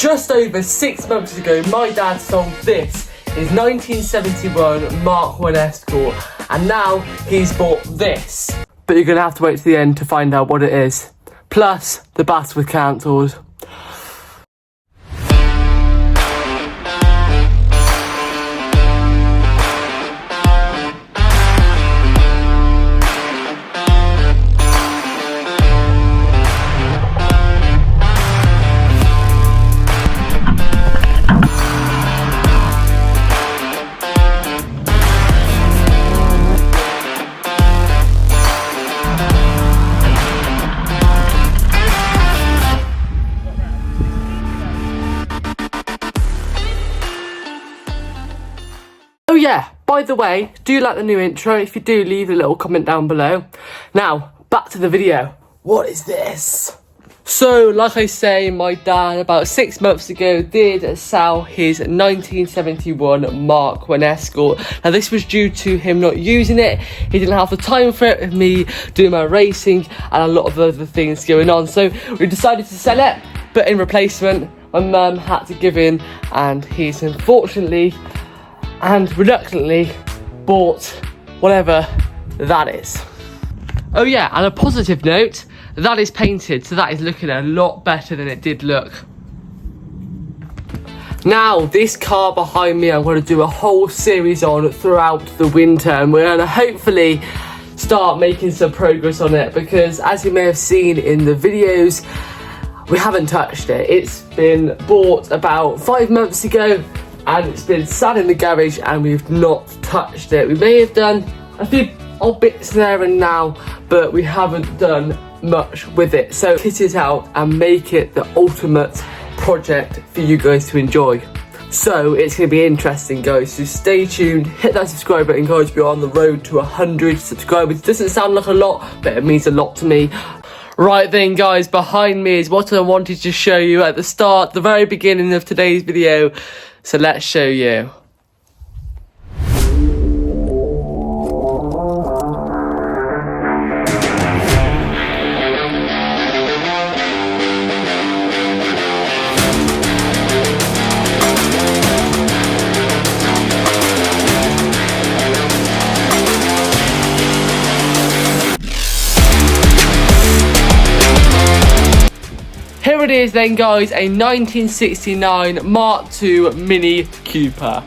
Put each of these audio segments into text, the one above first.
just over 6 months ago, my dad sold this, his 1971 Mark 1 Escort, and now he's bought this. But you're going to have to wait to the end to find out what it is. Plus, the baths were cancelled. Oh yeah, by the way, do you like the new intro? If you do, leave a little comment down below. Now, back to the video. What is this? So, like I say, my dad about 6 months ago did sell his 1971 Mark 1 Escort. Now this was due to him not using it. He didn't have the time for it with me doing my racing and a lot of other things going on. So we decided to sell it, but in replacement, my mum had to give in, and he's unfortunately and reluctantly bought whatever that is. Oh yeah, and a positive note, that is painted, so that is looking a lot better than it did look. Now, this car behind me, I'm going to do a whole series on throughout the winter, and we're going to hopefully start making some progress on it, because as you may have seen in the videos, we haven't touched it. It's been bought about 5 months ago, and it's been sat in the garage and we've not touched it. We may have done a few odd bits there and now, but we haven't done much with it. So kit it out and make it the ultimate project for you guys to enjoy. So it's going to be interesting, guys, so stay tuned, hit that subscribe button, guys. We're on the road to 100 subscribers. It doesn't sound like a lot, but it means a lot to me. Right then, guys, behind me is what I wanted to show you at the start, the very beginning of today's video. So let's show you. Here it is then, guys, a 1969 Mark II Mini Cooper.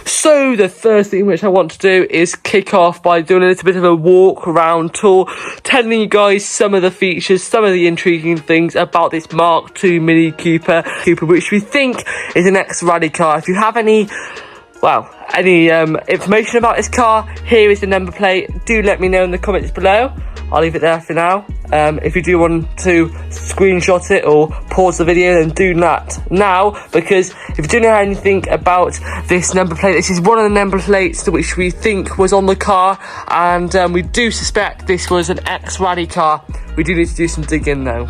So the first thing which I want to do is kick off by doing a little bit of a walk around tour, telling you guys some of the features, some of the intriguing things about this Mark II Mini Cooper, which we think is an ex-rally car. If you have any information about this car, here is the number plate. Do let me know in the comments below. I'll leave it there for now. If you do want to screenshot it or pause the video, then do that now, because if you don't know anything about this number plate, this is one of the number plates which we think was on the car, and we do suspect this was an ex-rally car. We do need to do some digging though.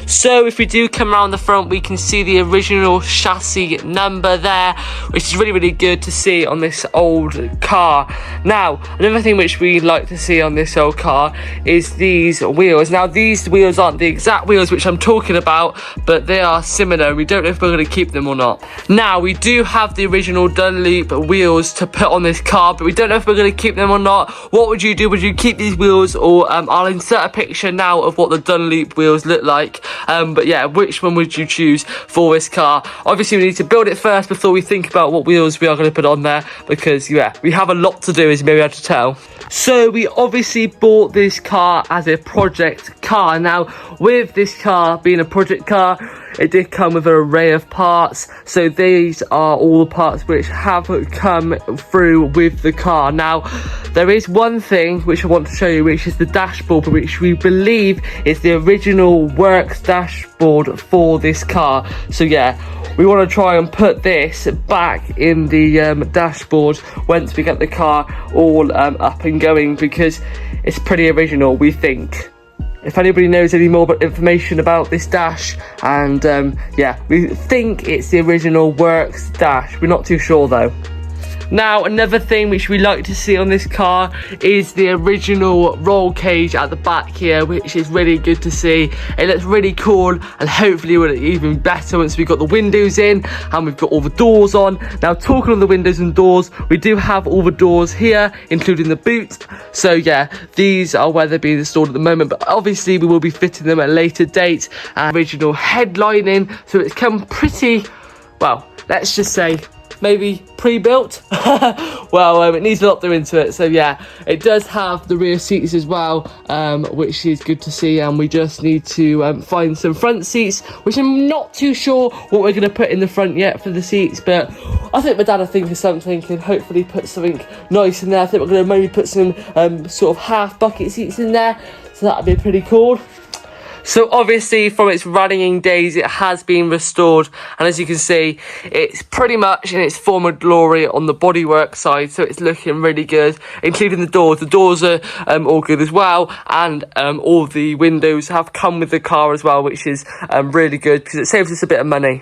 So if we do come around the front, we can see the original chassis number there, which is really, really good to see on this old car. Now, another thing which we like to see on this old car is these wheels. Now, these wheels aren't the exact wheels which I'm talking about, but they are similar. We don't know if we're going to keep them or not. Now, we do have the original Dunlop wheels to put on this car, but we don't know if we're going to keep them or not. What would you do? Would you keep these wheels, or I'll insert a picture now of what the Dunlop wheels look like, but yeah, which one would you choose for this car? Obviously we need to build it first before we think about what wheels we are going to put on there, because yeah, we have a lot to do, as you may be able to tell. So we obviously bought this car as a project car. Now, with this car being a project car, it did come with an array of parts. So these are all the parts which have come through with the car. Now, there is one thing which I want to show you, which is the dashboard, which we believe is the original works dashboard for this car. So yeah, we want to try and put this back in the dashboard once we get the car all up and going, because it's pretty original, we think. If anybody knows any more information about this dash, and yeah, we think it's the original works dash. We're not too sure though. Now, another thing which we like to see on this car is the original roll cage at the back here, which is really good to see. It looks really cool, and hopefully it will look even better once we've got the windows in and we've got all the doors on. Now, talking of the windows and doors, we do have all the doors here, including the boot. So yeah, these are where they're being installed at the moment, but obviously we will be fitting them at a later date. Original headlining, so it's come pretty, well, let's just say maybe pre-built. Well, it needs a lot doing to it. So yeah, it does have the rear seats as well, which is good to see, and we just need to find some front seats, which I'm not too sure what we're going to put in the front yet for the seats, but I think my dad will think of something and hopefully put something nice in there. I think we're going to maybe put some sort of half bucket seats in there, so that'd be pretty cool. So obviously from its rallying days it has been restored, and as you can see it's pretty much in its former glory on the bodywork side, so it's looking really good, including the doors. The doors are all good as well, and all the windows have come with the car as well, which is really good because it saves us a bit of money.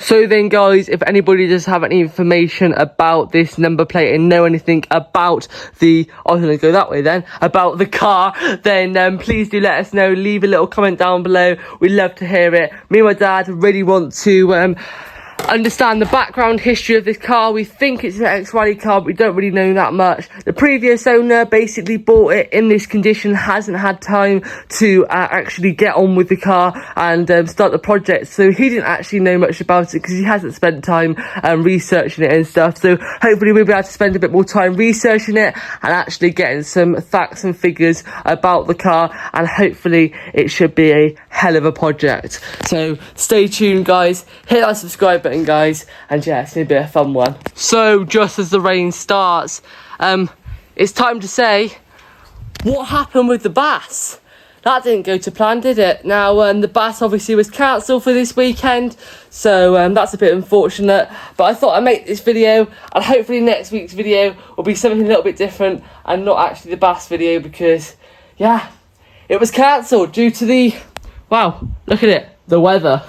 So then guys, if anybody does have any information about this number plate and know anything about the, I was going to go that way then, about the car, then please do let us know. Leave a little comment down below. We'd love to hear it. Me and my dad really want to understand the background history of this car. We think it's an ex-rally car, but we don't really know that much. The previous owner basically bought it in this condition, hasn't had time to actually get on with the car and start the project, so he didn't actually know much about it because he hasn't spent time researching it and stuff. So hopefully we'll be able to spend a bit more time researching it and actually getting some facts and figures about the car, and hopefully it should be a hell of a project. So stay tuned guys, hit that subscribe button guys, and yeah, it's gonna be a fun one. So just as the rain starts, it's time to say, what happened with the Bass? That didn't go to plan, did it? Now the Bass obviously was cancelled for this weekend, so that's a bit unfortunate, but I thought I'd make this video, and hopefully next week's video will be something a little bit different and not actually the Bass video, because yeah, it was cancelled due to the, wow, look at it, the weather.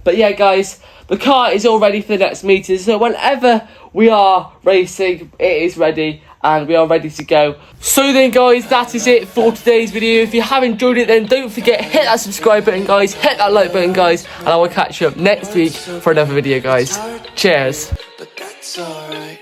But yeah guys, the car is all ready for the next meeting, so whenever we are racing, it is ready and we are ready to go. So then guys, that is it for today's video. If you have enjoyed it, then don't forget, hit that subscribe button guys, hit that like button guys, and I will catch you up next week for another video guys. Cheers. But that's alright.